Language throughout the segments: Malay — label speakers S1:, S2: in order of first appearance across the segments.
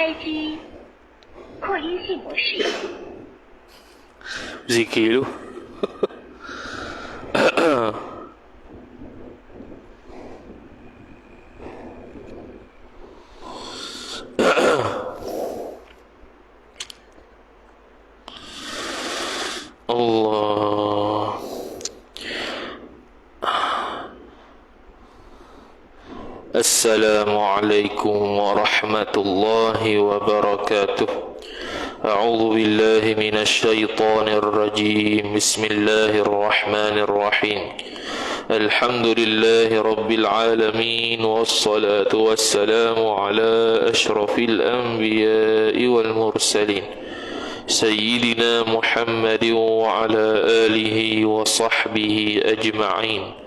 S1: 开机扩音器模式。
S2: Zikir lu. Allah. Assalamualaikum warahmatullahi wabarakatuh. A'udzu billahi minasy syaithanir rajim. Bismillahirrahmanirrahim. Alhamdulillahi rabbil alamin wassalatu wassalamu ala asyrafil anbiya'i wal mursalin sayyidina Muhammadin wa ala alihi wa sahbihi ajma'in.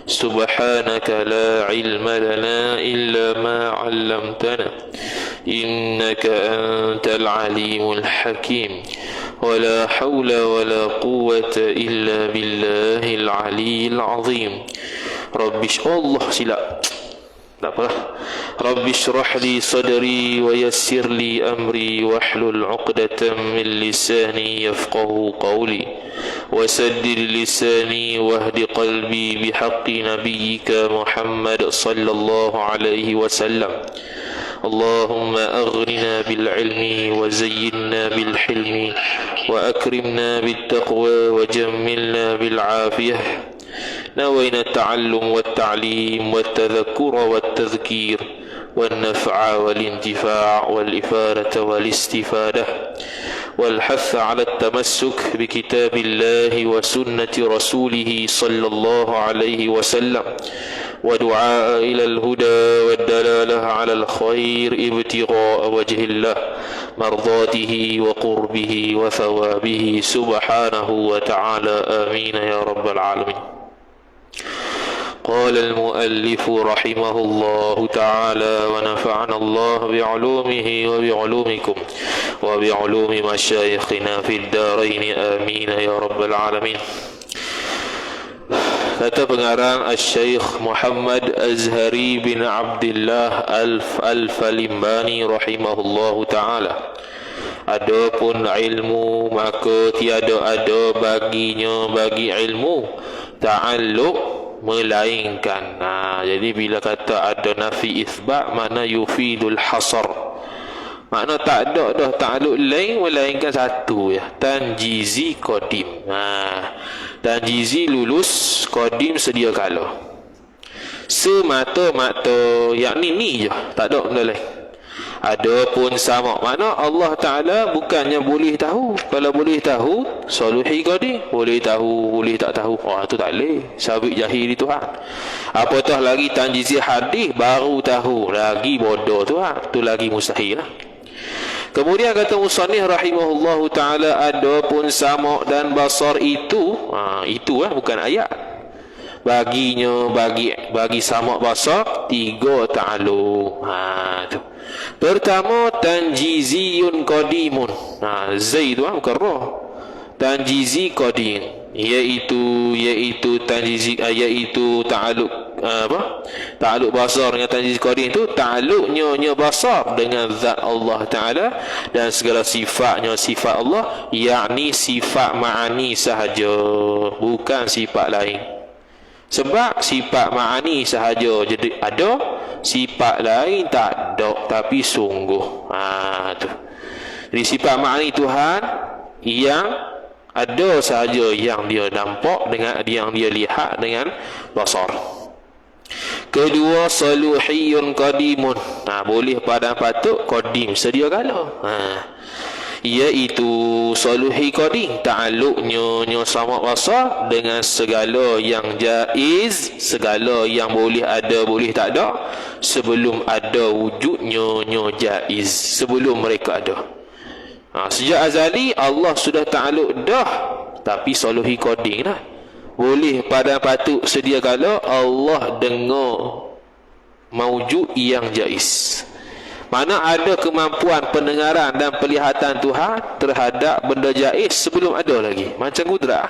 S2: Subhanaka la ilma lana illa ma 'allamtana innaka antal alimul hakim. ولا حول ولا قوة إلا بالله العلي العظيم. الله سلا رب اشرح لي صدري ويسر لي أمري واحلل عقدة من لساني يفقه قولي وسدد لساني واهد قلبي بحق نبيك محمد صلى الله عليه وسلم. اللهم أغننا بالعلم وزينا بالحلم وأكرمنا بالتقوى وجملنا بالعافية. نوينا التعلم والتعليم والتذكر والتذكير والنفع والانتفاع والإفادة والاستفادة والحث على التمسك بكتاب الله وسنة رسوله صلى الله عليه وسلم ودعاء إلى الهدى والدلالة على الخير ابتغاء وجه الله مرضاته وقربه وثوابه سبحانه وتعالى. آمين يا رب العالمين. قال المؤلف رحمه الله تعالى ونفعنا الله بعلومه وبعلومكم وبعلوم مشايخنا في الدارين. آمين يا رب العالمين. Kata pengarang Al-Syeikh Muhammad Azhari bin Abdullah Al-Falimbani rahimahullahu ta'ala. Adapun ilmu maka tiada-ada baginya bagi ilmu ta'alluq melainkan. Jadi bila kata ada nafi itsbat makna yufidul hasar. Makna tak ada dah ta'alluq lain melainkan satu ya, tanjizi qadim. Tanjizi lulus, qadim sedia kala. Semata-mata yakni ni je, tak ada benda lain. Adapun sama makna Allah Ta'ala bukannya boleh tahu. Kalau boleh tahu soluhi qadim, boleh tahu, boleh tak tahu. Tu tak boleh. Sabit jahil di Tuhan. Apatah lagi tanjizi hadis baru tahu, lagi bodoh Tuhan. Tu lagi mustahil lah. Kemudian kata musannif rahimahullahu ta'ala, adapun sama dan basar itu bukan ayat. Baginya bagi sama basar tiga ta'alluq. Tu. Pertama tanjiziyun qadimun. Zai tu bukan roh. Tanjizi qadim iaitu tanjizi iaitu ta'alluq ta'alluq basar dengan tanjiz qadim itu ta'alluqnya basar dengan zat Allah Ta'ala dan segala sifatnya sifat Allah, yakni sifat ma'ani sahaja, bukan sifat lain. Sebab sifat ma'ani sahaja jadi ada, sifat lain tak ada tapi sungguh. Tu. Jadi sifat ma'ani Tuhan yang ada sahaja yang dia nampak dengan yang dia lihat dengan basar. Kedua saluhiyun qadimun. Boleh pada patut qadim sedia kala. Iaitu saluhi qadim ta'alluqnya sama basar dengan segala yang jaiz, segala yang boleh ada boleh tak ada sebelum ada wujudnya jaiz, sebelum mereka ada. Sejak azali Allah sudah ta'alluq dah, tapi saluhi qadim lah. Boleh pada patut sedia kala Allah dengar mawujud yang jaiz. Mana ada kemampuan pendengaran dan penglihatan Tuhan terhadap benda jaiz sebelum ada lagi. Macam kudrat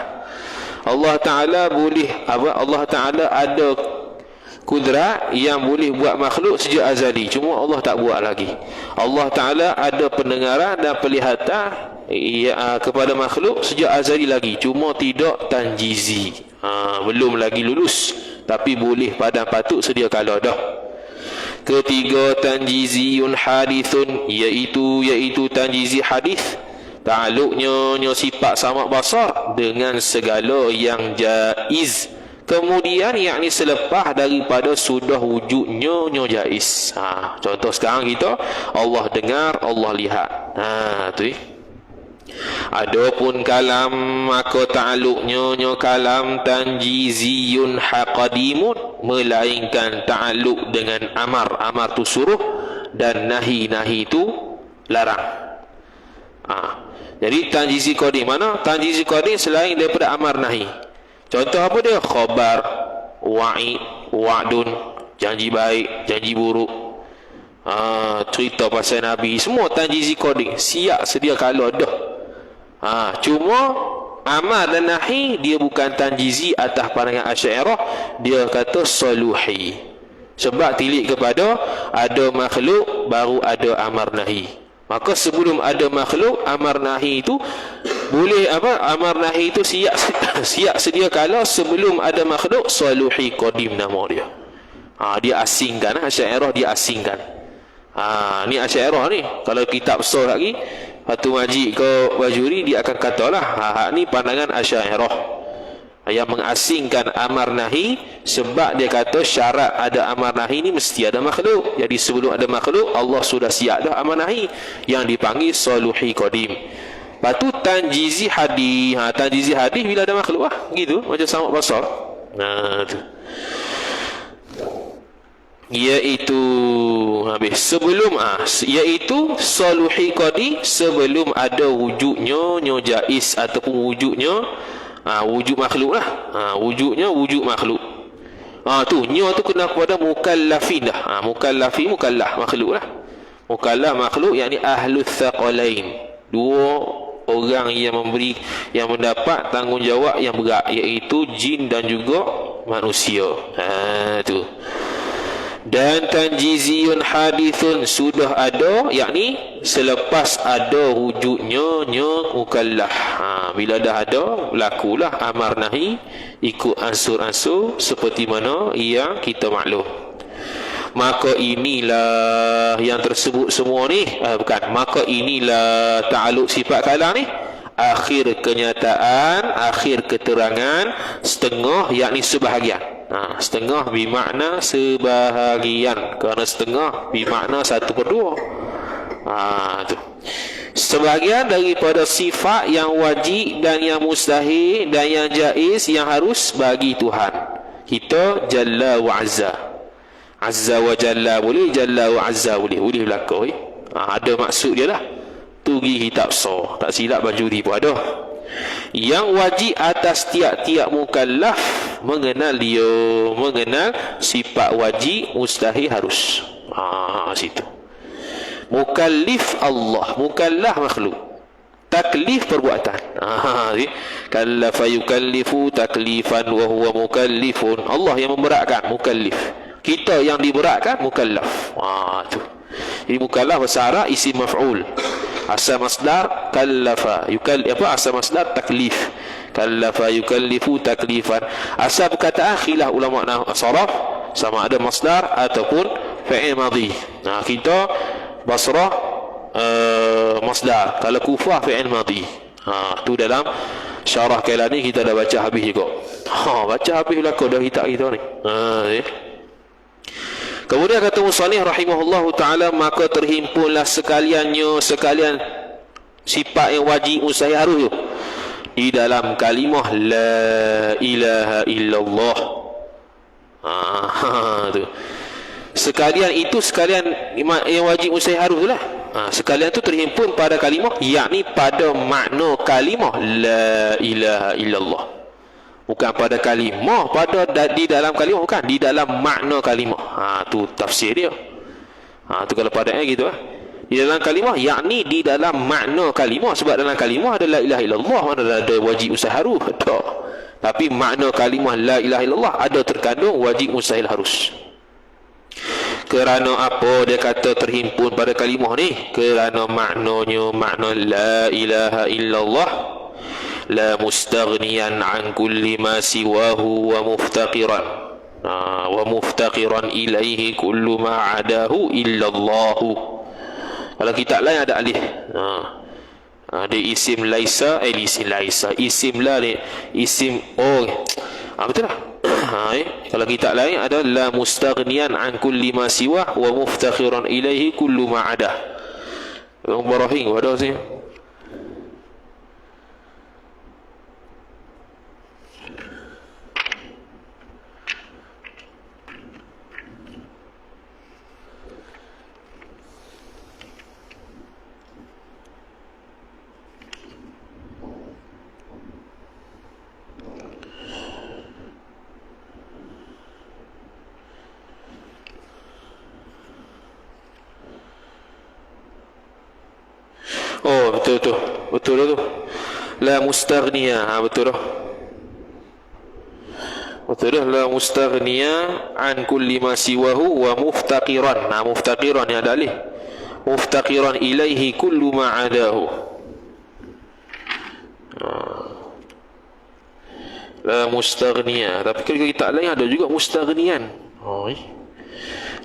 S2: Allah Ta'ala boleh Allah Ta'ala ada kudrat yang boleh buat makhluk sejak azali, cuma Allah tak buat lagi. Allah Ta'ala ada pendengaran dan penglihatan kepada makhluk sejak azali lagi, cuma tidak tanjizi, belum lagi lulus, tapi boleh padang patut sedia kala dah. Ketiga, tanjiziyun hadithun, iaitu tanjizi hadith, ta'alluqnya sifat sama basar dengan segala yang jaiz, kemudian yakni selepas daripada sudah wujudnya jaiz. Contoh sekarang kita Allah dengar, Allah lihat, tu. Adapun kalam, maka ta'alluqnya kalam tanjiziyun haqadimun, melainkan ta'alluq dengan amar. Amar tu suruh dan nahi tu larang. Jadi tanjizi qadim, mana tanjizi qadim selain daripada amar nahi. Contoh apa dia? Khabar, wa'id, wa'dun, janji baik, janji buruk, cerita pasal Nabi, semua tanjizi qadim, siap sedia kala dah. Cuma amar dan nahi dia bukan tanjizi atas pandangan Asy'ariyah, dia kata saluhi. Sebab tilik kepada ada makhluk baru ada amar nahi. Maka sebelum ada makhluk, amar nahi itu boleh amar nahi itu siap sedia kala sebelum ada makhluk, saluhi qadim nama dia. Dia asingkan, Asy'ariyah dia asingkan. Ni Asy'ariyah ni, kalau kitab besar lagi Fathul Majid ke Bajuri, dia akan katalah ni pandangan Asy'ariyah yang mengasingkan amar nahi, sebab dia kata syarat ada amar nahi ni mesti ada makhluk. Jadi sebelum ada makhluk, Allah sudah siap dah amar nahi, yang dipanggil saluhi qadim. Lepas tu tanjizi hadis. Tanjizi hadis bila ada makhluk gitu, macam sama basar. Tu. Iaitu habis sebelum iaitu saluhi qadi, sebelum ada wujudnya jaiz ataupun wujudnya wujud makhluk lah. Wujudnya wujud makhluk. Tu kena kepada mukallafin dah. Mukallaf makhluk lah. Mukallaf makhluk yakni ahlus thaqalain, dua orang yang mendapat tanggungjawab yang berat, iaitu jin dan juga manusia. Tu. Dan tanjiziyun hadithun sudah ada, yakni selepas ada wujudnya mukallaf. Bila dah ada, lakulah amar nahi ikut ansur-ansur seperti mana yang kita maklum. Maka inilah yang tersebut semua ni, maka inilah ta'alluq sifat kalam ni, akhir kenyataan, akhir keterangan setengah, yakni sebahagian. Setengah bermakna sebahagian, kerana setengah bermakna 1/2. Tu. Sebahagian daripada sifat yang wajib dan yang mustahil dan yang jaiz yang harus bagi Tuhan kita Jalla wa Azza. Azza wa Jalla boleh, Jalla wa Azza boleh berlaku. Ada maksud dia lah. Tugi kitab so, tak silap Bajuri pun ada. Yang wajib atas tiap-tiap mukallaf mengenal sifat wajib, mustahil, harus. Situ. Mukallif Allah, mukallaf makhluk, taklif perbuatan. Kallafa yukallifu taklifan wa huwa mukallifun. Allah yang memberatkan, mukallif. Kita yang diberatkan, mukallaf. Tu. Jadi mukallaf bahasa Arab isim maf'ul. Asal masdar kallafa, asal masdar taklif. Kallafa yukallifu taklifan. Asal perkataan khilaf ulama saraf, sama ada masdar ataupun fa'il madhi. Kita Basrah masdar, kalau Kufah fi'il madhi. Tu dalam syarah Kailani kita dah baca habis juga. Baca habis lah kau dah kitab kita ni. Kemudian kata musannif rahimahullahu taala, maka terhimpunlah sekalian sifat yang wajib, mustahil, harus tu di dalam kalimah la ilaha illallah. Tu. Sekalian itu, sekalian yang wajib, mustahil, harus tu lah. Sekalian tu terhimpun pada kalimah, yakni pada makna kalimah la ilaha illallah. Bukan pada kalimah, di dalam kalimah, bukan, di dalam makna kalimah. Tu tafsir dia. Tu kalau padanya gitu lah. Di dalam kalimah, yakni di dalam makna kalimah. Sebab dalam kalimah ada la ilaha illallah, mana ada wajib, mustahil, harus. Tapi makna kalimah la ilaha illallah ada terkandung wajib, mustahil, harus. Kerana apa dia kata terhimpun pada kalimah ni? Kerana maknanya makna la ilaha illallah la mustaghniyan an kulli ma siwahu wa muftaqiran wa muftaqiran ilaihi kullu ma adahu illallahu. Kalau kita lain ada alif. Ada isim laisa, isim laisa, isim la ni, isim betul lah. Kalau kita lain ada la mustaghniyan an kulli ma siwa wa muftakhiran ilaihi kullu ma ada. Ibrahim ada sih. Betul tu. La mustaghniya, betul dah. Betul dah, la mustaghniya an kulli ma siwahu wa muftaqiran. Muftaqiran yang ada alif. Muftaqiran ilaihi kullu ma adahu. La mustaghniya. Tapi kalau kita lain ada juga mustaghniyan.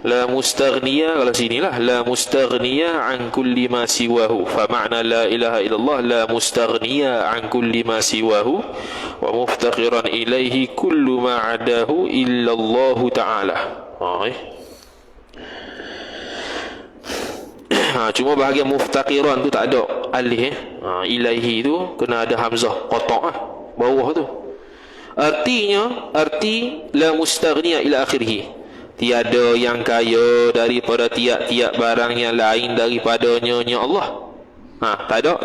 S2: La mustaghniya, kalau sinilah la mustaghniya an kulli ma siwahu. Fa ma'na la ilaha illallah la mustaghniya an kulli ma siwahu wa muftakhiran ilaihi kullu ma adahu illallah ta'ala. Cuma bahagian muftakhiran tu tak ada alif. Ilaihi tu kena ada hamzah qata' bawah tu. Artinya la mustaghniya ila akhirih. Tiada yang kaya daripada tiap-tiap barang yang lain daripadanya Allah. Tak ada.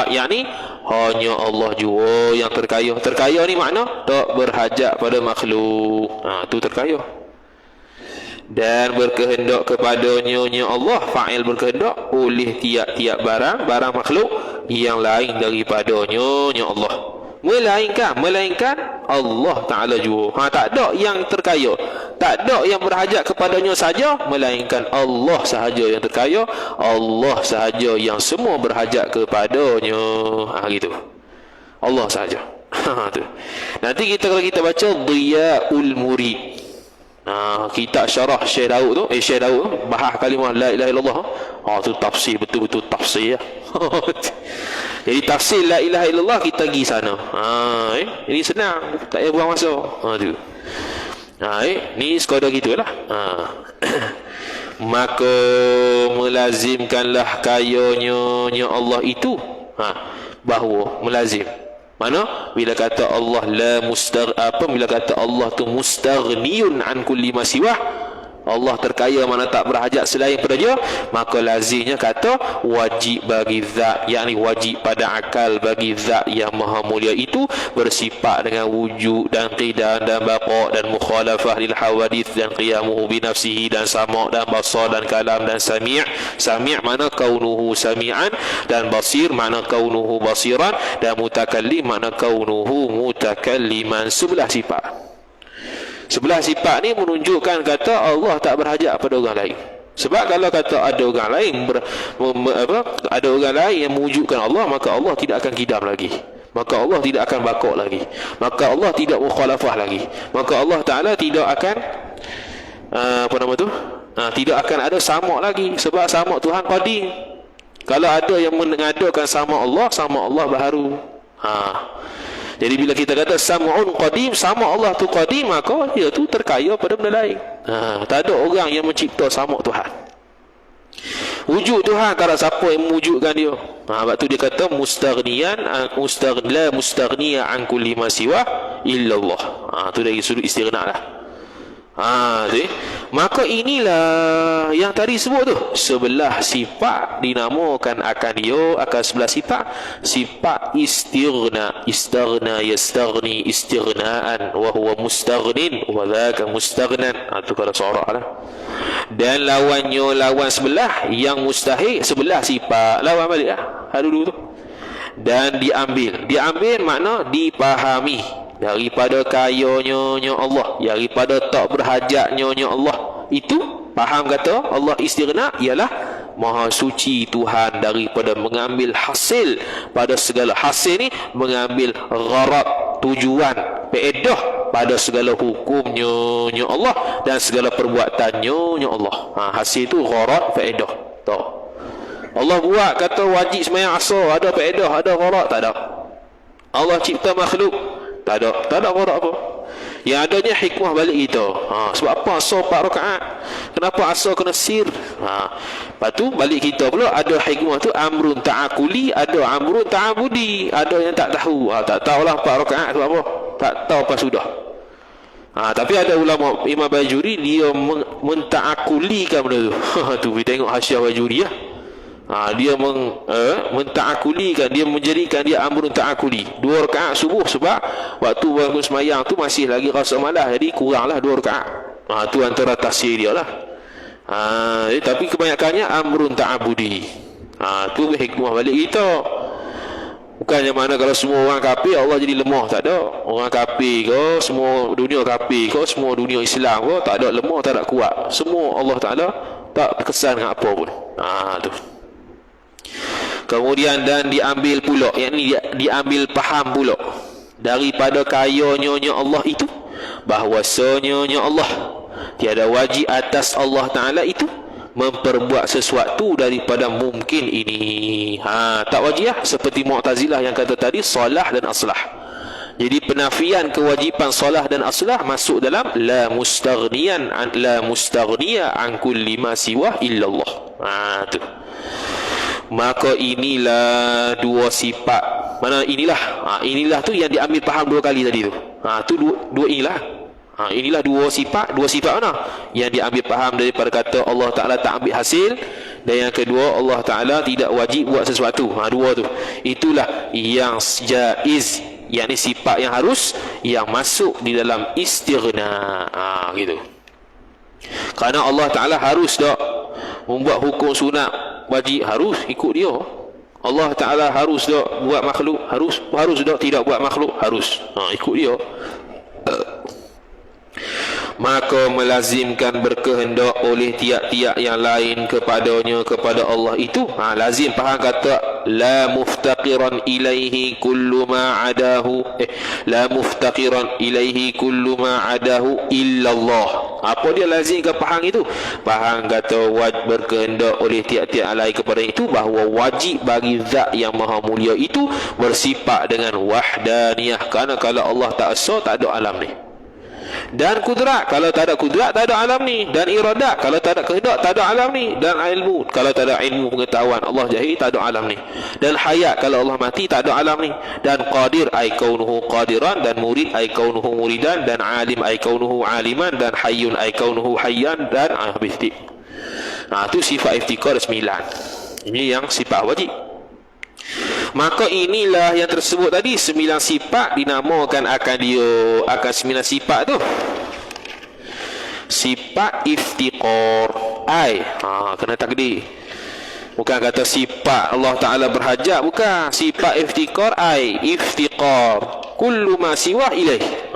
S2: Yakni hanya Allah jua yang terkaya. Terkaya ni makna tak berhajat pada makhluk. Tu terkaya. Dan berkehendak kepadanya Allah, fa'il berkehendak oleh tiap-tiap barang makhluk yang lain daripadanya Allah. Melainkan Allah Ta'ala jua. Tak ada yang terkaya, tak ada yang berhajat kepadanya saja, melainkan Allah sahaja yang terkaya, Allah sahaja yang semua berhajat kepadanya. Gitu. Allah sahaja. Tu. Nanti kalau kita baca Dhiyaul Murid, kitab syarah Syekh Daud tu, Syekh Daud bahas kalimah la ilaha illallah. Tu tafsir, betul-betul tafsir ya. Jadi tafsir la ilaha illallah kita pergi sana. Ini senang, tak payah buang masa. Tu. Ni sekadar gitulah. Maka melazimkanlah kayanya Allah itu. Bahawa melazim. Mana? Bila kata Allah bila kata Allah tu mustaghniyun an kulli ma siwah, Allah terkaya mana tak berhajat selain pada dia, maka lazimnya kata wajib bagi zat, yakni wajib pada akal bagi zat yang maha mulia itu bersifat dengan wujud dan qidam dan baqa dan mukhalafah lil hawadith dan qiyamuhu bi nafsihi dan sama' dan basar dan kalam dan sami'. Sami' mana kaunuhu sami'an, dan basir mana kaunuhu basiran, dan mutakallim mana kaunuhu mutakalliman. Sebelah sifat ni menunjukkan kata Allah tak berhajat pada orang lain. Sebab kalau kata ada orang lain ada orang lain yang mewujudkan Allah, maka Allah tidak akan kidam lagi, maka Allah tidak akan bakok lagi, maka Allah tidak mukhalafah lagi, maka Allah Ta'ala tidak akan tidak akan ada sama' lagi. Sebab sama' Tuhan qadim. Kalau ada yang mengadakan sama Allah baharu. Jadi bila kita kata sam'un qadim, sama Allah tu qadim, maka dia tu terkaya pada benda lain. Tak ada orang yang mencipta sama Tuhan. Wujud Tuhan tak ada siapa yang mewujudkan dia. Sebab tu dia kata mustaghniya an kulli ma siwa illallah. Tu dari sudut istighna lah. Maka inilah yang tadi sebut tu, sebelah sifat dinamakan akan dia akan sebelah sifat istighna yastaghni istighnaan wa huwa mustaghnin wa dzaka mustaghnan. Tu kalau sorak lah. Dan lawan sebelah yang mustahil, sebelah sifat lawan balik lah dulu tu. Dan diambil makna dipahami. daripada kayanya Allah, daripada tak berhajatnya Allah. Itu faham kata Allah istighna ialah Maha suci Tuhan daripada mengambil hasil pada segala hasil ni, mengambil gharad, tujuan, faedah pada segala hukumnya Allah dan segala perbuatannya Allah. Hasil tu gharad, faedah. Tak. Allah buat kata wajib sembahyang asar, ada faedah, ada gharad? Tak ada. Allah cipta makhluk, tak ada gharad apa. Yang adanya hikmah balik kita. Sebab apa asar 4 rakaat? Kenapa asar kena sir? Lepas tu balik kita pula ada hikmah tu, amrun ta'akuli, ada amrun ta'abudi. Ada yang tak tahu. Tak tahulah 4 rakaat sebab apa? Tak tahu apa sudah. Tapi ada ulama Imam Bajuri dia menta'akulikan benda tu. Tu kita tengok Hasyiah Bajuri lah. Dia menta'akulikan, dia menjadikan dia amrun ta'akuli. 2 rakaat subuh sebab waktu bangun semayang tu masih lagi rasa malas, jadi kuranglah 2 rakaat. Tu antara tafsir dia lah. Tapi kebanyakannya amrun ta'abudi. Tu hikmah balik kita. Bukannya mana kalau semua orang kafir Allah jadi lemah, tak ada. Orang kafir ke, semua dunia kafir ke, semua dunia Islam ke, tak ada lemah, tak ada kuat. Semua Allah Ta'ala tak terkesan dengan apa pun. Tu. Kemudian dan diambil pula, yakni diambil faham pula daripada kayanya Allah itu, bahwasanya Allah tiada wajib atas Allah Ta'ala itu memperbuat sesuatu daripada mungkin ini. Tak wajib lah, seperti Mu'tazilah yang kata tadi salah dan aslah. Jadi penafian kewajipan salah dan aslah masuk dalam la mustaghniya an kulli ma siwa illallah. Tu. Maka inilah 2 sifat. Mana inilah? Inilah tu yang diambil faham 2 kali tadi tu. Tu dua inilah. Inilah 2 sifat. 2 sifat mana? Yang diambil faham daripada kata Allah Ta'ala tak ambil hasil, dan yang kedua Allah Ta'ala tidak wajib buat sesuatu. 2 tu. Itulah yang jaiz, yakni sifat yang harus, yang masuk di dalam istighna. Gitu. Kerana Allah Ta'ala harus tak membuat hukum sunat wajib, harus ikut dia. Allah Ta'ala harus tak buat makhluk, harus tak tidak buat makhluk, harus ikut dia. Maka melazimkan berkehendak oleh tiap-tiap yang lain kepadanya, kepada Allah itu, lazim faham kata la muftaqiran ilaihi kullu ma adahu, la muftaqiran ilaihi kullu ma adahu illallah. Apa dia lazim ke faham itu? Faham kata wajib berkehendak oleh tiap-tiap lain kepada itu, bahawa wajib bagi zat yang maha mulia itu bersifat dengan wahdaniyah. Kerana kalau Allah tak esa, tak ada alam ni. Dan kudrat, kalau tak ada kudrat, tak ada alam ni. Dan iradat, kalau tak ada kehendak, tak ada alam ni. Dan ilmu, kalau tak ada ilmu pengetahuan Allah jahil, tak ada alam ni. Dan hayat, kalau Allah mati, tak ada alam ni. Dan qadir ay kaunuhu qadiran, dan murid ay kaunuhu muridan, dan alim ay kaunuhu aliman, dan hayyun ay kaunuhu hayyan, dan habis tip. Itu sifat iftikar 9. Ini yang sifat wajib. Maka inilah yang tersebut tadi, 9 sifat dinamakan akan 9 sifat tu sifat iftiqar. Kena takdir. Bukan kata sifat Allah Ta'ala berhajat, bukan. Sifat iftiqar iftiqar kullu ma siwa ilaih.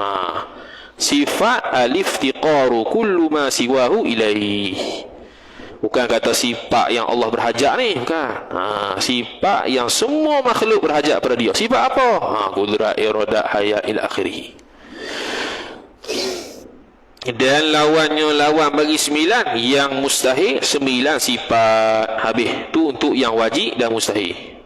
S2: Sifat al-iftiqaru kullu ma siwahu ilaih. Bukan kata sifat yang Allah berhajat ni, bukan. Sifat yang semua makhluk berhajat pada dia. Sifat apa? Qudrat, iradat, hayat ila akhirih. Dan lawan bagi 9 yang mustahil, 9 sifat. Habis. Tu untuk yang wajib dan mustahil.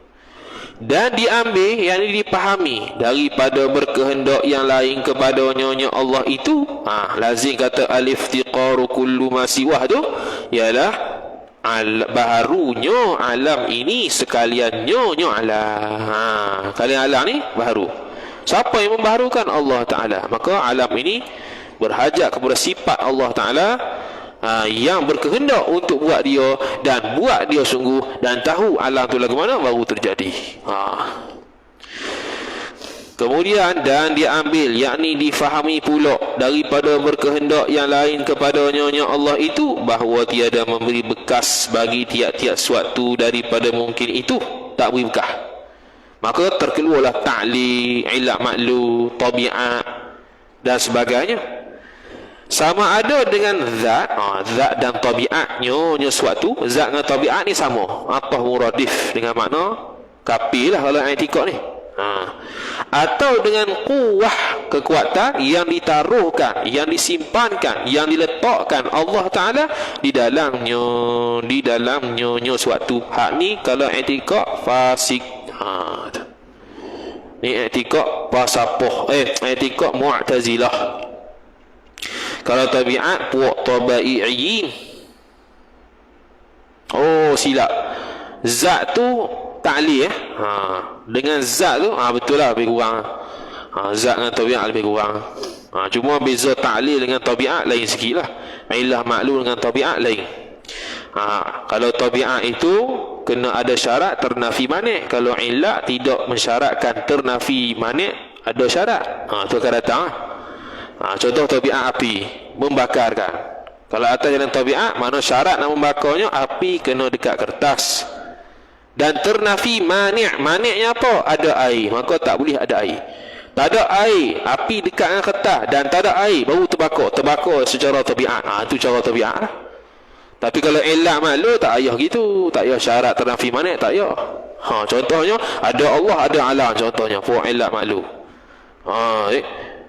S2: Dan diambil, yang dipahami daripada berkehendak yang lain kepadanya Allah itu, lazim kata al-iftiqaru kullu ma siwah tu ialah baharunya alam ini sekaliannya alam. Kalian alam ni baharu. Siapa yang membaharukan? Allah Ta'ala. Maka alam ini berhajat kepada sifat Allah Ta'ala yang berkehendak untuk buat dia, dan buat dia sungguh, dan tahu alam tu lagu mana baru terjadi. Kemudian dan diambil, yakni difahami pula daripada berkehendak yang lain kepadanya Allah itu, bahawa tiada memberi bekas bagi tiap-tiap suatu daripada mungkin itu. Tak beri bekas. Maka terkeluarlah ta'lil, ilat maklu, tabiat dan sebagainya. Sama ada dengan zat, zat dan tabiatnya suatu, zat dengan tabiat ni sama, atau muradif dengan makna kapil lah kalau i'tiqad ni. Atau dengan kuwah, kekuatan yang ditaruhkan, yang disimpankan, yang diletakkan Allah Ta'ala di dalamnya suatu. Hak ni kalau i'tiqad fasik. Ni i'tiqad pasapoh, i'tiqad mu'tazilah. Kalau tabiat puak tabai'in. Oh, silap. Zat tu ta'lil dengan zat tu betul lah lebih kurang. Zat dengan tabiat lebih kurang. Cuma beza ta'lil dengan tabiat lain sikit lah. Ilah maklum dengan tabiat lain. Kalau tabiat itu kena ada syarat ternafi manik. Kalau ilah tidak mensyaratkan ternafi manik, ada syarat. Tu akan datang. Contoh tabiat api membakarkan. Kalau atas jalan tabiat, mana syarat nak membakarnya, api kena dekat kertas. Dan ternafi mani'. Mani'nya apa? Ada air, maka tak boleh ada air. Tak ada air, api dekat dengan kertas dan tak ada air, baru terbakar secara tabiat. Itu cara tabiat lah. Tapi kalau ilah maklu tak payah gitu, tak payah syarat ternafi mani', tak payah. Contohnya ada Allah, ada alam, contohnya for ilah maklu.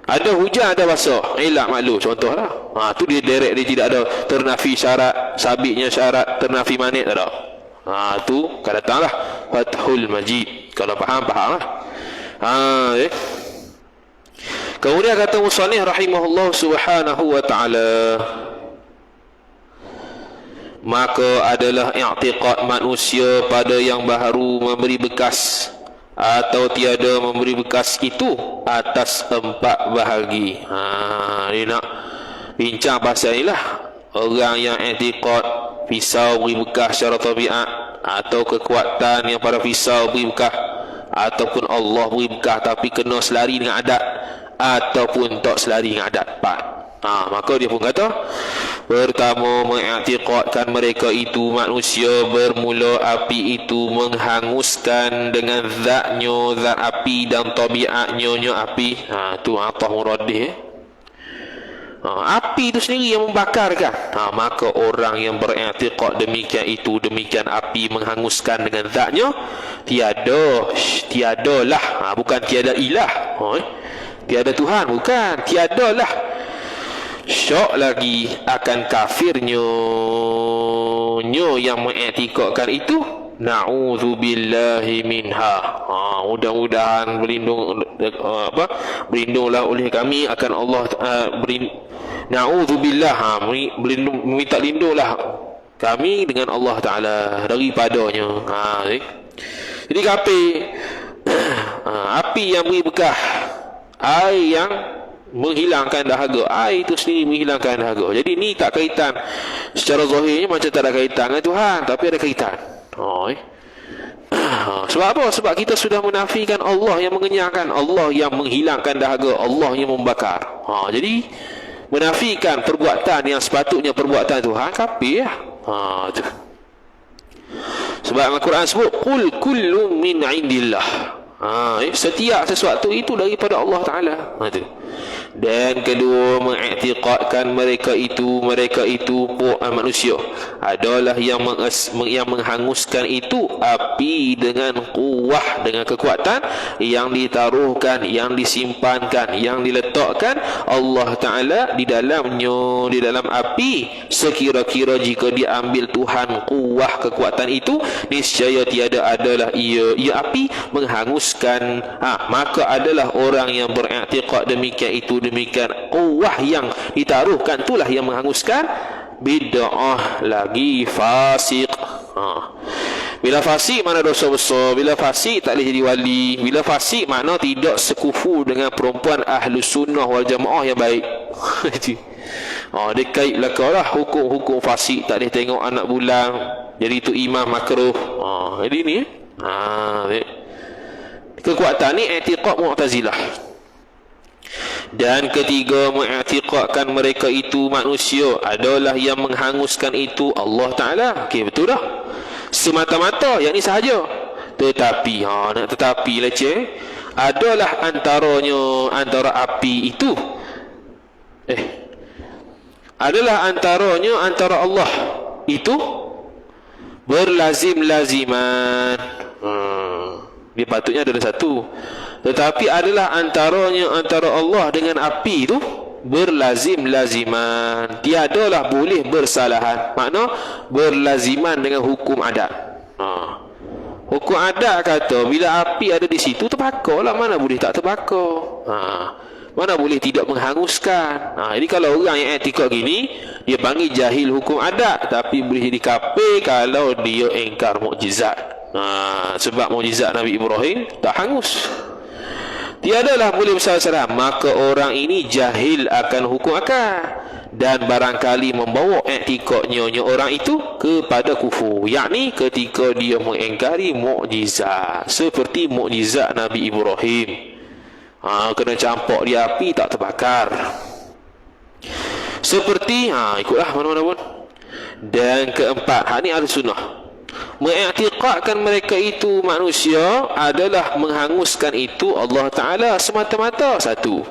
S2: Ada hujan, ada basah, ilah maklu, contohlah. Tu dia direct, dia tidak ada ternafi syarat, sabitnya syarat ternafi mani', tak ada. Tu akan datanglah Fathul Majid. Kalau faham lah. Kemudian kata musannif rahimahullah subhanahu wa ta'ala, maka adalah i'tiqad manusia pada yang baharu memberi bekas atau tiada memberi bekas itu atas 4 bahagi. Dia nak bincang pasal inilah. Orang yang i'tiqad pisau beri bekas secara tabiat, atau kekuatan yang pada pisau beri bekas, ataupun Allah beri bekas tapi kena selari dengan adat, ataupun tak selari dengan adat. 4. Maka dia pun kata, pertama, mengiktikadkan mereka itu manusia bermula api itu menghanguskan dengan zatnya, zat api, dan tabiatnya api. Tu atah muradih. Api itu sendiri yang membakarkan. Maka orang yang beriktikad demikian itu, demikian api menghanguskan dengan zatnya, tiadalah, bukan tiada ilah, tiada Tuhan, bukan, tiadalah syak lagi akan kafirnya yang mengiktikadkan itu. Na'udzubillahi minha. Mudah-mudahan berlindunglah oleh kami akan Allah. Na'udzubillah, minta lindunglah kami dengan Allah Ta'ala daripadanya. Jadi kafir. Api yang beri bekas, air yang menghilangkan dahaga, air itu sendiri menghilangkan dahaga. Jadi ni tak kaitan secara zahirnya, macam tak ada kaitan dengan Tuhan, tapi ada kaitan. Sebab apa? Sebab kita sudah menafikan Allah yang mengenyangkan, Allah yang menghilangkan dahaga, Allah yang membakar. Jadi menafikan perbuatan yang sepatutnya perbuatan Tuhan, kafir. Tu. Sebab Al-Quran sebut qul kullu min indillah. Setiap sesuatu itu daripada Allah Ta'ala. Tu. Dan kedua, mengiktikadkan mereka itu manusia adalah yang menghanguskan itu api dengan kuwah, dengan kekuatan yang ditaruhkan, yang disimpankan, yang diletakkan Allah Ta'ala di dalamnya, di dalam api. Sekira-kira jika diambil Tuhan kuwah kekuatan itu, niscaya tiada adalah ia api menghanguskan. Maka adalah orang yang beriktikad demikian itu, demikian kuwah yang ditaruhkan itulah yang menghanguskan, bid'ah lagi, fasik. Bila fasik mana dosa besar, bila fasik tak boleh jadi wali, bila fasik makna tidak sekufu dengan perempuan ahlu sunnah wal jamaah yang baik. Dia kait belakanglah hukum-hukum fasik, tak boleh tengok anak bulan, jadi itu imam makruh. Jadi ni kekuatan ni i'tiqad Mu'tazilah. Dan ketiga, mengiktikadkan mereka itu manusia adalah yang menghanguskan itu Allah Ta'ala. Okey, betul dah. Semata-mata yang ni sahaja. Tetapi nak tetapi leceh, adalah antara api itu adalah antara Allah itu berlazim-laziman. Dia patutnya ada satu. Tetapi adalah antara Allah dengan api itu berlazim-laziman. Tiadalah boleh bersalahan. Makna berlaziman dengan hukum adat. Hukum adat kata bila api ada di situ terbakar lah. Mana boleh tak terbakar. Mana boleh tidak menghanguskan. Jadi kalau orang yang etikad gini, dia panggil jahil hukum adat, tapi boleh jadi kafir kalau dia engkar mukjizat. Sebab mukjizat Nabi Ibrahim tak hangus. Tiadalah boleh bersalah-salah, maka orang ini jahil akan hukum akal, dan barangkali membawa i'tikadnya orang itu kepada kufur, yakni ketika dia mengingkari mukjizat, seperti mukjizat Nabi Ibrahim. Kena campak di api tak terbakar. Seperti ikutlah mana-mana pun. Dan keempat, ni Ahlussunnah mengiktikadkan mereka itu manusia adalah menghanguskan itu Allah Ta'ala semata-mata satu,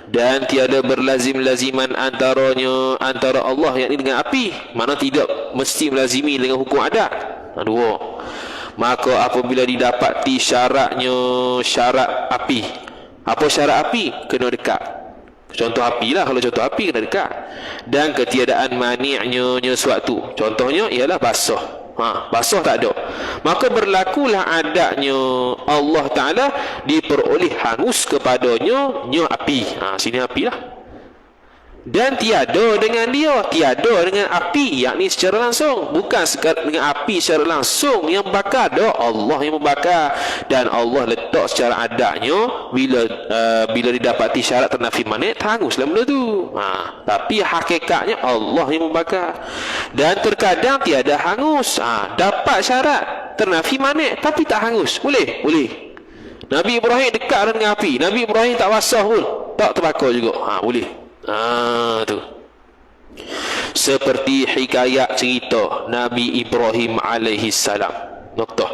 S2: dan tiada berlazim-laziman antara Allah yakni dengan api, mana tidak mesti melazimi dengan hukum adat. Dua. Maka apabila didapati syarat api, apa syarat api? Kena dekat. Contoh api lah, kalau contoh api kena dekat. Dan ketiadaan mani'nya suatu, contohnya ialah basah. Basah tak ada, maka berlakulah adatnya Allah Ta'ala diperoleh hangus kepadanya api. Sini api lah. Dan tiada dengan api, yakni secara langsung, bukan sekadar dengan api secara langsung yang bakar, Allah yang membakar. Dan Allah letak secara adatnya bila didapati syarat ternafi manik, hanguslah benda tu. Tapi hakikatnya Allah yang membakar. Dan terkadang tiada hangus, dapat syarat ternafi manik tapi tak hangus. Boleh. Nabi Ibrahim dekat dengan api, Nabi Ibrahim tak basah pun, tak terbakar juga. Boleh. Tu seperti hikayat cerita Nabi Ibrahim alaihi salam. Noktah.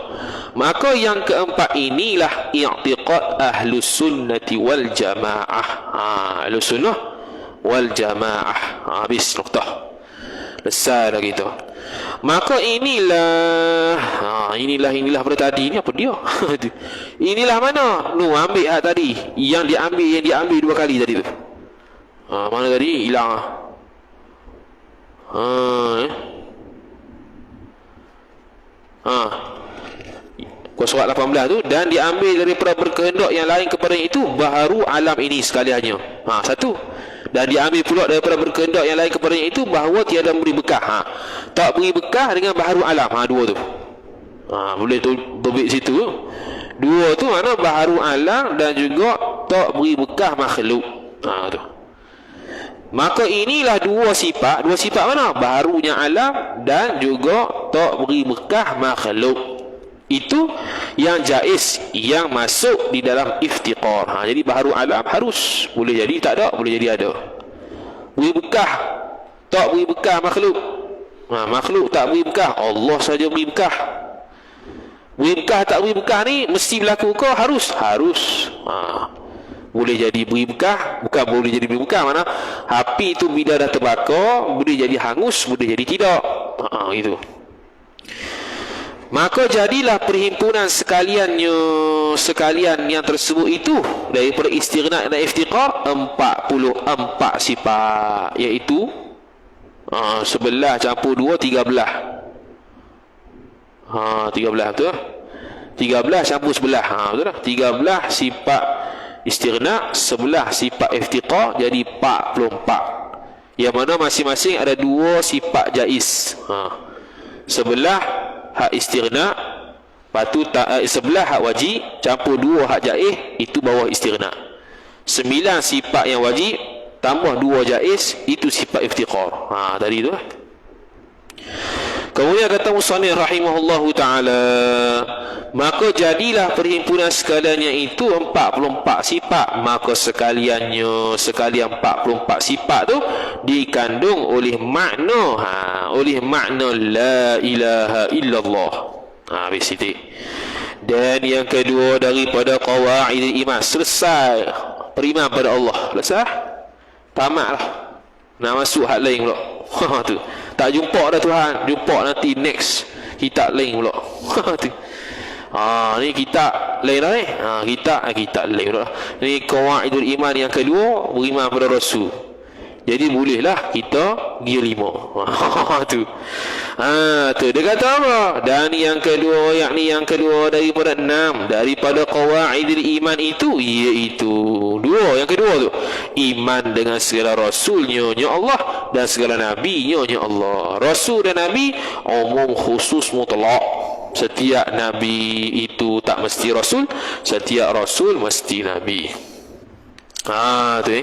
S2: Maka yang keempat inilah i'tiqad Ahlus Sunnati wal Jamaah. Ahlus Sunnah wal Jamaah. Habis noktah. Besar dah gitu. Maka inilah pada tadi ni apa dia? Inilah mana? Ambil tadi. Yang diambil dua kali tadi tu. Mana tadi? Hilang. Surat 18 tu, dan diambil daripada berkehendak yang lain kepada itu baharu alam ini sekaliannya. Satu. Dan diambil pula daripada berkehendak yang lain kepada itu bahawa tiada beri bekah. Tak beri bekah dengan baharu alam. Dua tu. Boleh tu tobik situ. Dua tu mana baharu alam dan juga tak beri bekah makhluk. Tu. Maka inilah dua sifat mana? Baharunya alam dan juga tak beri bekah makhluk. Itu yang jaiz, yang masuk di dalam iftiqar. Jadi baharu alam harus, boleh jadi tak ada, boleh jadi ada. Beri bekah, tak beri bekah makhluk. Makhluk tak beri bekah, Allah saja beri bekah. Beri bekah tak beri bekah ni mesti berlaku ke? Harus. Boleh jadi beri bekah, bukan boleh jadi beri bekah, mana api itu bila dah terbakar boleh jadi hangus, boleh jadi tidak. Itu. Maka jadilah perhimpunan sekalian yang tersebut itu daripada istighna dan iftiqar 44 sifat, iaitu 11 campur 2 13. 13 betul? 13 campur 11. Betul tak? 13 sifat istighna, 11 sifat iftiqar, jadi 44. Yang mana masing-masing ada 2 sifat jaiz. Sebelah hak istighna, patu sebelah hak wajib campur 2 hak jaiz, itu bawah istighna. 9 sifat yang wajib tambah 2 jaiz, itu sifat iftiqar. Tadi tu. Kemudian kata musannif rahimahullahu taala, maka jadilah perhimpunan sekaliannya itu 44 sifat. Maka sekalian 44 sifat tu dikandung oleh makna la ilaha illallah. Habis itu. Dan yang kedua daripada qawaidul iman, selesai beriman pada Allah, selesai, tamatlah, nak masuk hal lain pula. Tu tak jumpa dah Tuhan, jumpa nanti next kitab lain pula. Tu ni kitab lain dah ni. Kitab lain pula. Ni qawaidul iman yang kedua, beriman pada Rasul. Jadi bolehlah kita dia 5. Tu. Tu dia kata apa? Dan yang kedua, yakni yang kedua daripada 6 daripada qawaidul iman itu, iaitu 2. Yang kedua tu, iman dengan segala rasulnya Allah dan segala nabinya Allah. Rasul dan nabi umum khusus mutlak. Setiap nabi itu tak mesti rasul, setiap rasul mesti nabi. Tu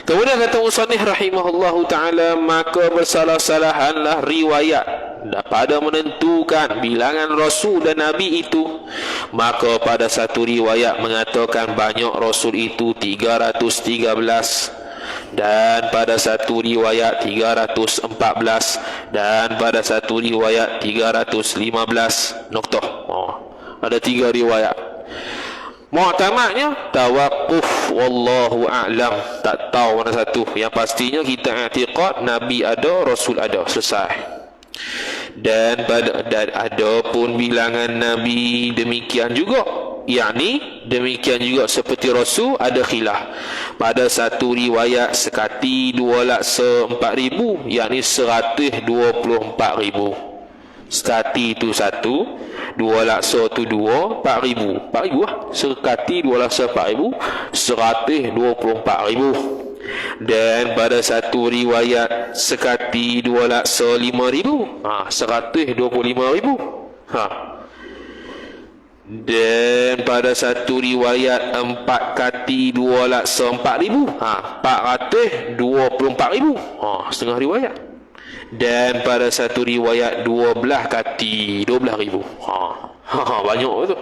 S2: Kemudian kata musannif rahimahullahu ta'ala, maka bersalah-salahanlah riwayat pada menentukan bilangan Rasul dan Nabi itu. Maka pada satu riwayat mengatakan banyak Rasul itu 313, dan pada satu riwayat 314, dan pada satu riwayat 315. Ada 3 riwayat. Mu'tamadnya tawakuf, wallahu a'lam, tak tahu mana satu. Yang pastinya kita i'tiqad Nabi ada, Rasul ada, selesai. Dan ada pun bilangan Nabi demikian juga, yakni demikian juga seperti Rasul, ada khilaf. Pada satu riwayat sekati 2 laksa 4,000, yakni 124,000. Sekati itu 1, 2 laksa tu 2, 4,000. 4,000 lah. Sekati 2 laksa 4,000, 124,000. Dan pada satu riwayat sekati 2 laksa 5,000, 125,000. Dan pada satu riwayat 4 kati 2 laksa 4,000, 424,000. Setengah riwayat. Dan pada satu riwayat 12 kati 12,000. Banyak tu.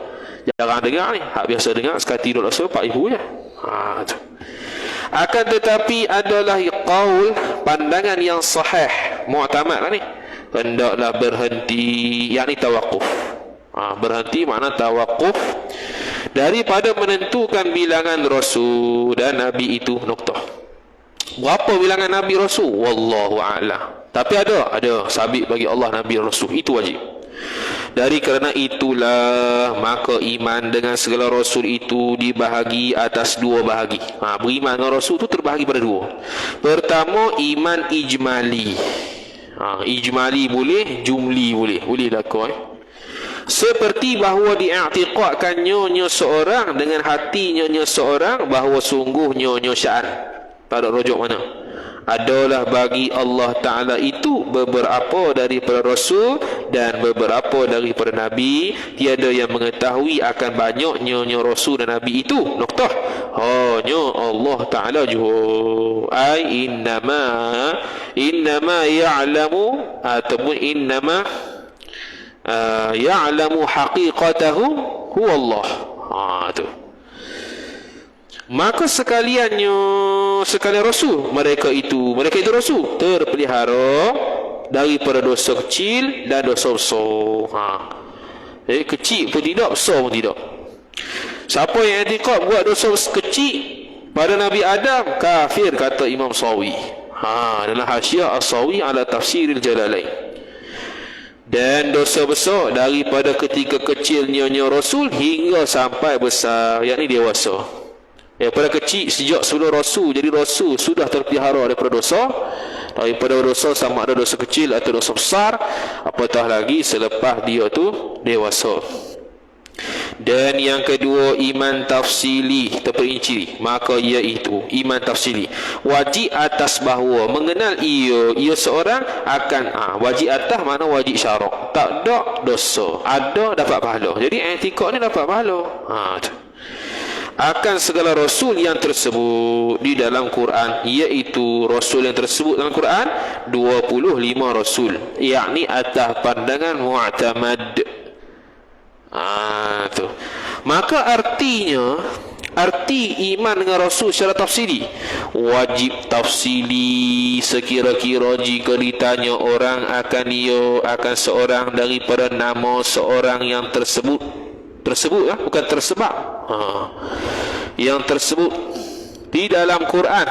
S2: Jarang dengar ni. Hak biasa dengar sekati 12 4,000 je. Tu. Akan tetapi adalah qaul, pandangan yang sahih, mu'tamad lah ni, hendaklah berhenti, yakni tawakuf. Berhenti makna tawakuf daripada menentukan bilangan Rasul dan Nabi itu. Berapa bilangan Nabi Rasul? Wallahu a'lam. Tapi ada sabit bagi Allah Nabi Rasul, itu wajib. Dari kerana itulah maka iman dengan segala Rasul itu dibahagi atas 2 bahagi. Beriman dengan Rasul itu terbahagi pada 2. Pertama, iman ijmali. Ijmali boleh, jumli boleh. Boleh lah kau. Seperti bahawa diiktikadkan nyonya seorang dengan hati nyonya seorang bahawa sungguh nyonya sya'an. Tak ada rujuk mana. Adalah bagi Allah Ta'ala itu beberapa daripada Rasul dan beberapa daripada Nabi. Tiada yang mengetahui akan banyaknya Rasul dan Nabi itu. Hanya Allah Ta'ala juhu. Ay innama ya'lamu, ataupun innama ya'lamu haqiqatahu huwa Allah. Tu. Maka sekalian Rasul, mereka itu Rasul terpelihara daripada dosa kecil dan dosa besar. Kecil pun tidak, besar pun tidak. Siapa yang i'tiqad buat dosa kecil pada Nabi Adam, kafir, kata Imam Sawi. Dalam Hasyiah As-Sawi ala Tafsiril Jalalain. Dan dosa besar daripada ketika kecilnya Rasul hingga sampai besar, yakni dewasa. Pada kecil, sejak sebelum Rasul jadi Rasul, sudah terpelihara daripada dosa. Daripada dosa sama ada dosa kecil atau dosa besar, apatah lagi selepas dia tu dewasa. Dan yang kedua, iman tafsili terperinci. Maka iaitu iman tafsili wajib atas bahawa mengenal ia seorang akan wajib atas mana wajib syarak. Tak ada dosa, ada dapat pahala. Jadi i'tikad ni dapat pahala. Akan segala Rasul yang tersebut di dalam Quran, iaitu Rasul yang tersebut dalam Quran 25 Rasul, yakni atas pandangan mu'tamad. Tu. Maka arti iman dengan Rasul secara tafsili, wajib tafsili sekira-kira jika ditanya orang akan seorang daripada nama seorang yang tersebut. tersebut bukan tersebab. Yang tersebut di dalam Quran,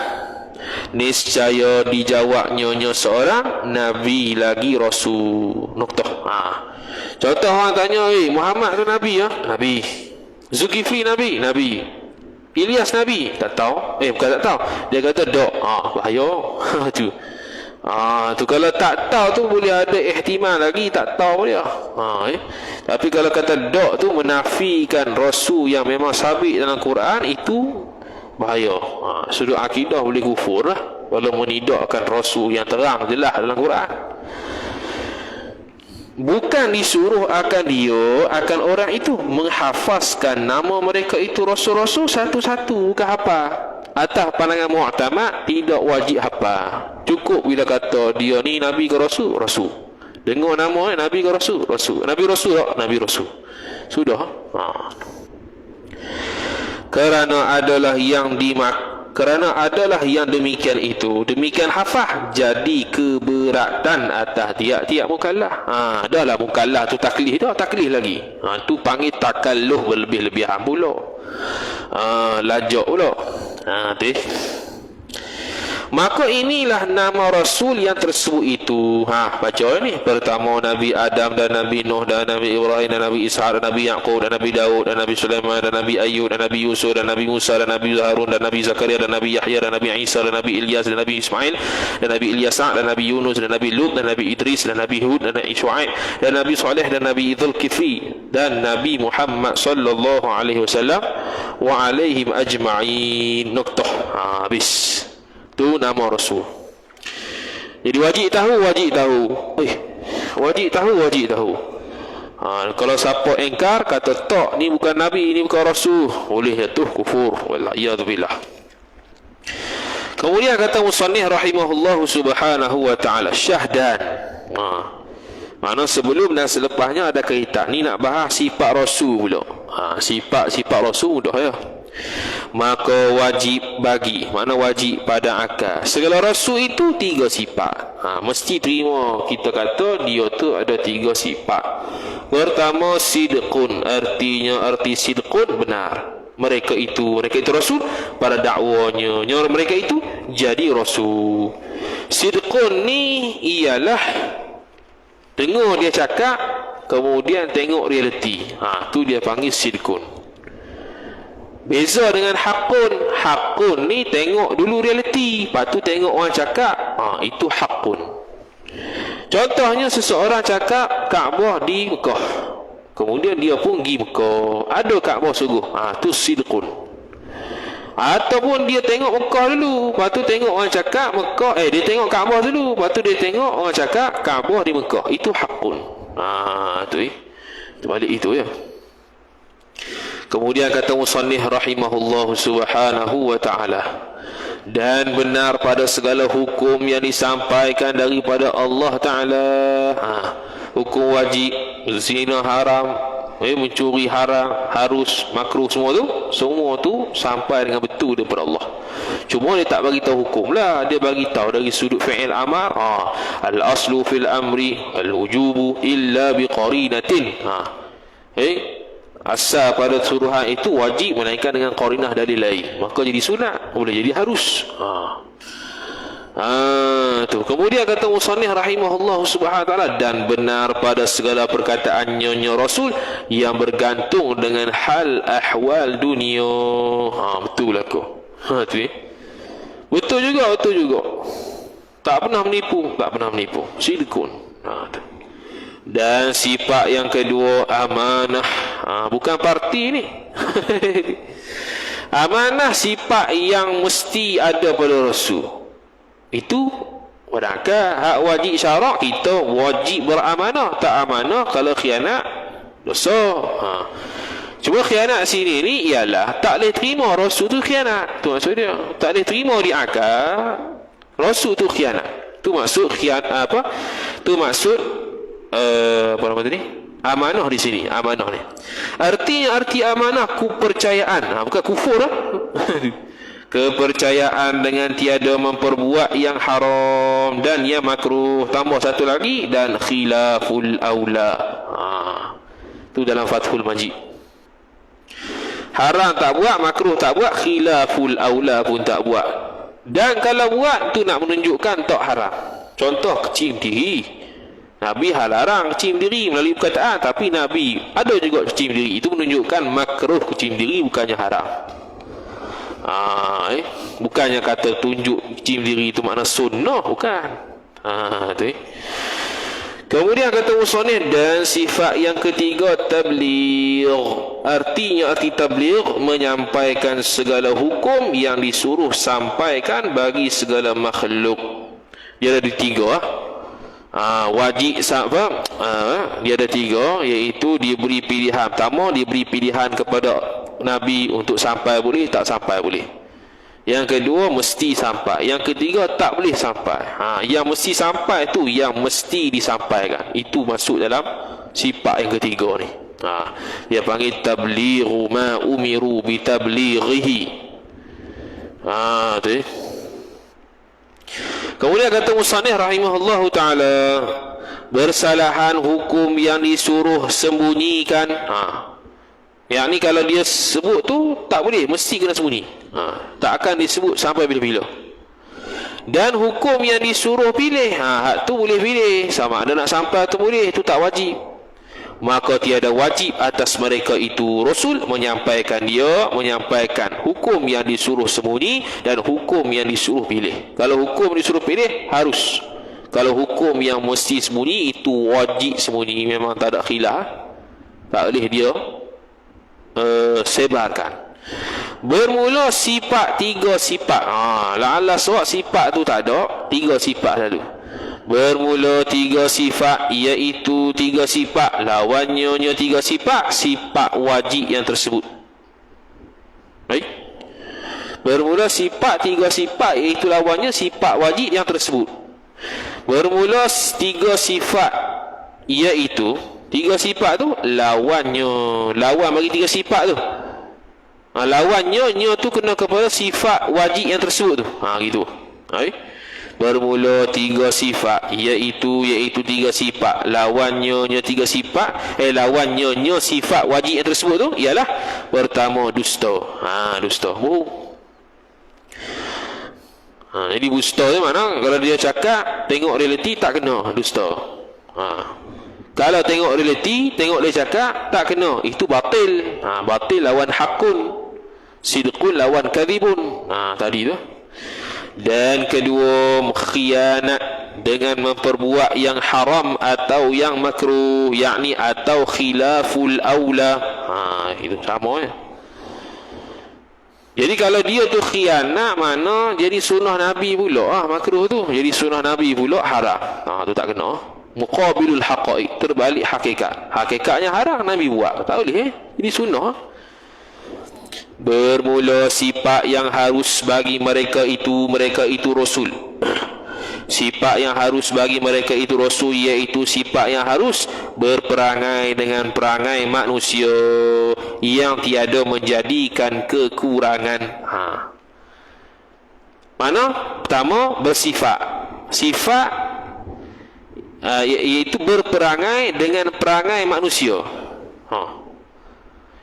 S2: niscaya dijawabnya seorang nabi lagi rasul. Noktah. Contoh orang tanya, Muhammad tu nabi Nabi. Zulkifli nabi? Nabi. Ilyas nabi? Tak tahu. Bukan tak tahu. Dia kata dok. Bahaya. Tu. Tu kalau tak tahu tu boleh ada ihtimal lagi, tak tahu dia. Tapi kalau kata dok tu menafikan rasul yang memang sabit dalam Quran, itu bahaya. Sudut akidah boleh kufur lah, walau menidakkan rasul yang terang jelas dalam Quran. Bukan disuruh akan orang itu menghafazkan nama mereka itu rasul-rasul satu-satu, bukan hafal. Atas pandangan mu'tamad, tidak wajib hafal. Cukup bila kata dia ni nabi ke rasul, rasul. Dengar nama nabi ke rasul, rasul. Nabi rasul tak? Nabi rasul. Sudah. Kerana adalah yang demikian itu, demikian hafaz, jadi keberatan atas tiap-tiap mukallaf. Dah lah mukallaf tu taklif dah, taklif lagi. Tu panggil takalluh berlebih-lebihan pula. Lajak pula. Maka inilah nama Rasul yang tersebut itu. Baca ni. Pertama Nabi Adam dan Nabi Nuh dan Nabi Ibrahim dan Nabi Ishaq dan Nabi Yaqub dan Nabi Daud dan Nabi Sulaiman dan Nabi Ayub dan Nabi Yusuf dan Nabi Musa dan Nabi Harun dan Nabi Zakaria dan Nabi Yahya dan Nabi Isa dan Nabi Ilyas dan Nabi Ismail dan Nabi Ilyasa dan Nabi Yunus dan Nabi Lut dan Nabi Idris dan Nabi Hud dan Nabi Shu'aib dan Nabi Saleh dan Nabi Dzulkifli dan Nabi Muhammad sallallahu alaihi wasallam wa alaihim ajma'in. Noktah. Habis. Tu nama Rasul. Jadi wajib tahu. Wajib tahu. Kalau siapa engkar kata tak, ni bukan nabi, ni bukan rasul, boleh jatuh kufur. Waliyadzubillah. Kemudian kata musannif rahimahullah subhanahu wa ta'ala, syahdan. Mana sebelum dan selepasnya ada kaitan. Ni nak bahas sifat rasul pula. Sifat rasul dah ya. Maka wajib bagi, mana wajib pada akal, segala rasul itu 3 sifat. Mesti terima kita kata dia tu ada 3 sifat. Pertama sidqun, arti sidqun benar. Mereka itu rasul pada dakwanya, mereka itu jadi rasul. Sidqun ni ialah dengar dia cakap, kemudian tengok realiti. Tu dia panggil sidqun. Beza dengan hakun. Hakun ni tengok dulu realiti, lepas tu tengok orang cakap. Itu hakun. Contohnya seseorang cakap Kaabah di Mekah, kemudian dia pun pergi Mekah, ada Kaabah sungguh. Tu sidqun. Ataupun dia tengok Mekah dulu, lepas tu tengok orang cakap Mekah, dia tengok Kaabah dulu, lepas tu dia tengok orang cakap Kaabah di Mekah. Itu hakun. Balik itu ya. Kemudian kata musannif rahimahullah subhanahu wa ta'ala, dan benar pada segala hukum yang disampaikan daripada Allah Ta'ala. Hukum wajib, zina haram, mencuri haram, harus, makruh, semua tu sampai dengan betul daripada Allah. Cuma dia tak bagi tahu hukum lah, dia bagi tahu dari sudut fi'il amar. Al-aslu fil amri al-wujubu illa biqarinatin. Asal pada suruhan itu wajib melainkan dengan qarinah dalil lain, maka jadi sunat, boleh jadi harus. Tu. Kemudian kata musannif rahimahullah subhanahu wa ta'ala, dan benar pada segala perkataannya Rasul yang bergantung dengan hal ahwal dunia. Betul lah kau. Tu. Betul juga. Tak pernah menipu. Sidqun. Tu. Dan sifat yang kedua amanah. Bukan parti ni. Amanah sifat yang mesti ada pada Rasul. Itu wadaka hak wajib syarak, kita wajib beramanah. Tak amanah kalau khianat dosa. Cuma khianat sini ni ialah tak boleh terima Rasul tu khianat. Tu maksud dia. Tak boleh terima di akal Rasul tu khianat. Tu maksud khianat apa? Tu maksud apa nama tadi? Amanah di sini, amanah ni. Arti amanah kepercayaan, bukan kufur lah. Kepercayaan dengan tiada memperbuat yang haram dan yang makruh. Tambah satu lagi, dan khilaful aula. Tu dalam Fathul Majid. Haram tak buat, makruh tak buat, khilaful aula pun tak buat. Dan kalau buat tu nak menunjukkan tak haram. Contoh kecium diri, Nabi larang kecium diri melalui perkataan, tapi Nabi ada juga kecium diri. Itu menunjukkan makruh kecium diri, bukannya haram. Bukannya kata tunjuk kecium diri itu makna sunnah, bukan. Tu. Kemudian kata musannif, dan sifat yang ketiga tabligh. Artinya arti tabligh menyampaikan segala hukum yang disuruh sampaikan bagi segala makhluk. Dia ada tiga. Wajib apa? Dia ada tiga, iaitu diberi pilihan. Pertama, diberi pilihan kepada Nabi untuk sampai boleh, tak sampai boleh. Yang kedua, mesti sampai. Yang ketiga, tak boleh sampai. Yang mesti sampai tu yang mesti disampaikan. Itu masuk dalam sifat yang ketiga ni. Dia panggil tablighu ma umiru bi tablighihi. Tu. Kemudian kata musannif rahimahullahu taala, bersalahan hukum yang disuruh sembunyikan. Yang ni kalau dia sebut tu tak boleh, mesti kena sembunyi. Tak akan disebut sampai bila-bila. Dan hukum yang disuruh pilih, hak tu boleh pilih, sama ada nak sampai atau boleh, itu tak wajib. Maka tiada wajib atas mereka itu Rasul menyampaikan hukum yang disuruh sembunyi dan hukum yang disuruh pilih. Kalau hukum disuruh pilih, harus. Kalau hukum yang mesti sembunyi, itu wajib sembunyi, memang tak ada khilaf. Tak boleh dia sebarkan. Bermula sifat, tiga sifat. La'alla sebab sifat tu tak ada, tiga sifat lalu. Bermula tiga sifat, iaitu tiga sifat, lawannya tiga sifat, sifat wajib yang tersebut. Baik. Bermula sifat, tiga sifat, iaitu lawannya sifat wajib yang tersebut. Bermula tiga sifat, iaitu tiga sifat tu lawannya, lawan bagi tiga sifat tu. Lawannya tu kena kepada sifat wajib yang tersebut tu. Gitu. Bermula tiga sifat, iaitu tiga sifat, lawannya tiga sifat, lawannya sifat wajib yang tersebut tu ialah pertama dusta. Dusta. Jadi dusta tu mana? Kalau dia cakap tengok realiti tak kena, dusta. Kalau tengok realiti, tengok dia cakap, tak kena, itu batil. Batil lawan hakun, sidqun lawan kadhibun. Tadi tu. Dan kedua, khianat dengan memperbuat yang haram atau yang makruh, yakni atau khilaful aula. Itu sama ya. Jadi kalau dia tu khianat, mana jadi sunnah Nabi pula makruh tu, jadi sunnah Nabi pula haram. Tu tak kena. Muqabilul haqaiq, terbalik hakikat. Hakikatnya haram, Nabi buat, tak boleh jadi sunnah. Bermula sifat yang harus bagi mereka itu Rasul. Sifat yang harus bagi mereka itu Rasul, iaitu sifat yang harus berperangai dengan perangai manusia yang tiada menjadikan kekurangan. Mana? Pertama, bersifat. Sifat iaitu berperangai dengan perangai manusia.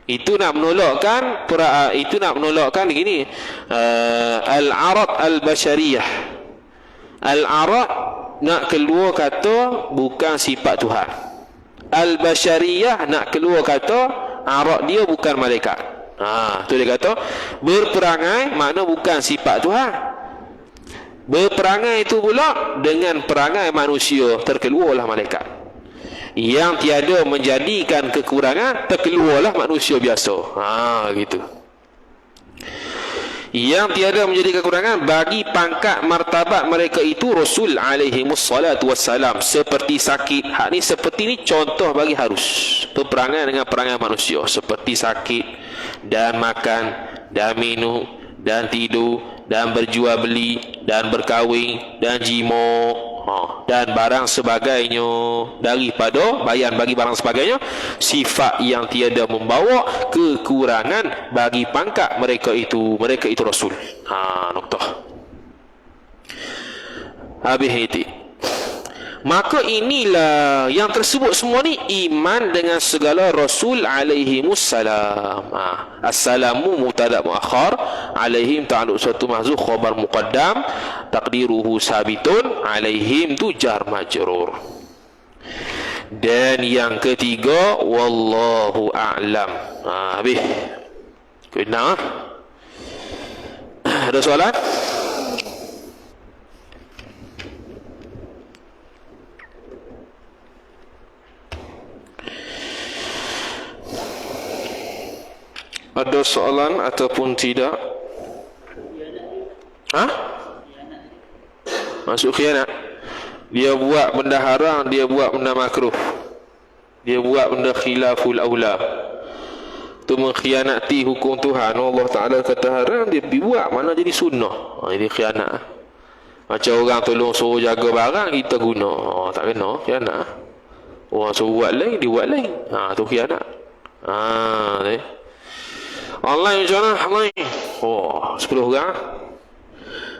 S2: Itu nak menolakkan begini, al-arad al-bashariyah. Al-arad nak keluar kata bukan sifat Tuhan. Al-bashariyah nak keluar kata arad dia bukan malaikat. Tu dia kata berperangai makna bukan sifat Tuhan. Berperangai itu pula dengan perangai manusia, terkeluarlah malaikat. Yang tiada menjadikan kekurangan, terkeluarlah manusia biasa. Gitu. Yang tiada menjadi kekurangan bagi pangkat martabat mereka itu Rasul alaihimussalatu wassalam, seperti sakit. Hak ni seperti ni contoh bagi harus berperangai dengan perangai manusia, seperti sakit dan makan dan minum dan tidur dan berjual beli dan berkahwin dan jima dan barang sebagainya, daripada bayan bagi barang sebagainya, sifat yang tiada membawa kekurangan bagi pangkat mereka itu Rasul. Noktah. Habis itu. Maka inilah yang tersebut semua ni iman dengan segala rasul alaihimussalam. Assalamu mubtada muakhar, alaihim ta'alluq suatu mahzuf khabar muqaddam, taqdiruhu sabitun, alaihim tu jar majrur. Dan yang ketiga wallahu a'lam. Habis. Kena. Ada soalan? Ada soalan ataupun tidak? Masuk khianat. Dia buat benda haram, dia buat benda makruh, dia buat benda khilaful aula, tu mengkhianati hukum Tuhan. Allah Ta'ala kata haram, dia buat mana jadi sunnah. Jadi khianat. Macam orang tolong suruh jaga barang, kita guna. Tak kena khianat. Orang suruh buat lain, dia buat lain. Tu khianat. Online macam mana? Online 10 orang.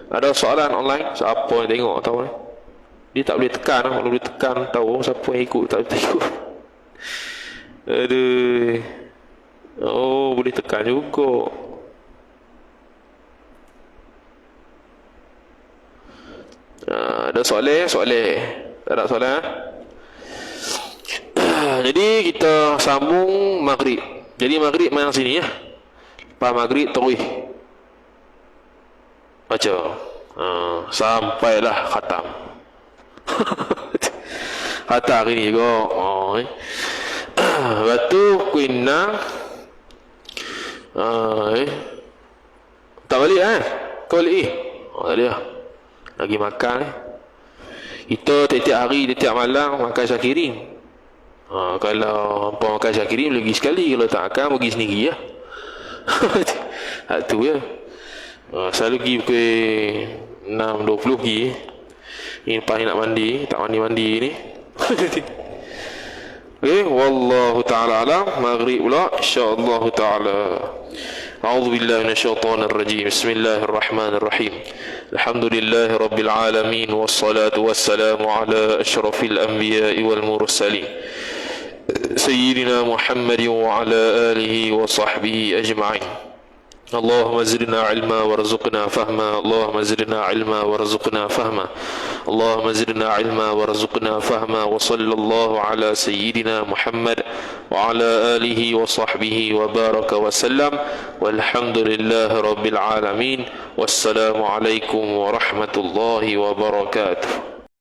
S2: Ada soalan online. Siapa yang tengok tahu ni? Dia tak boleh tekan. Kalau boleh tekan tahu siapa yang ikut. Tak boleh ikut. Aduh. Boleh tekan juga. Ada soalan? Tak ada soalan? Jadi kita sambung maghrib. Jadi maghrib main sini ya. Lepas maghrib tarawih baca sampailah khatam. Khatam hari ni juga. Lepas tu kuina tak balik kau balik tak boleh lagi makan kita tiap-tiap hari tiap malam makan syakirin. Kalau hampa makan syakirin boleh pergi sekali, kalau tak akan pergi sendiri ya. Tu ya. Selalu pergi pukul 6.20 pergi. Ini lepas nak mandi, tak mandi ni. Okay, wallahu ta'ala alam. Maghrib pula insya-Allah ta'ala. A'udzu billahi minasyaitonir rajim. Bismillahirrahmanirrahim. Alhamdulillahi rabbil alamin wassalatu wassalamu ala asyrafil anbiya'i wal mursalin. سيدنا محمد وعلى آله وصحبه أجمعين. اللهم زدنا علما وارزقنا فهما. اللهم زدنا علما وارزقنا فهما. اللهم زدنا علما وارزقنا فهما. وصلى الله على سيدنا محمد وعلى آله وصحبه وبارك وسلم. والحمد لله رب العالمين. والسلام عليكم ورحمة الله وبركاته.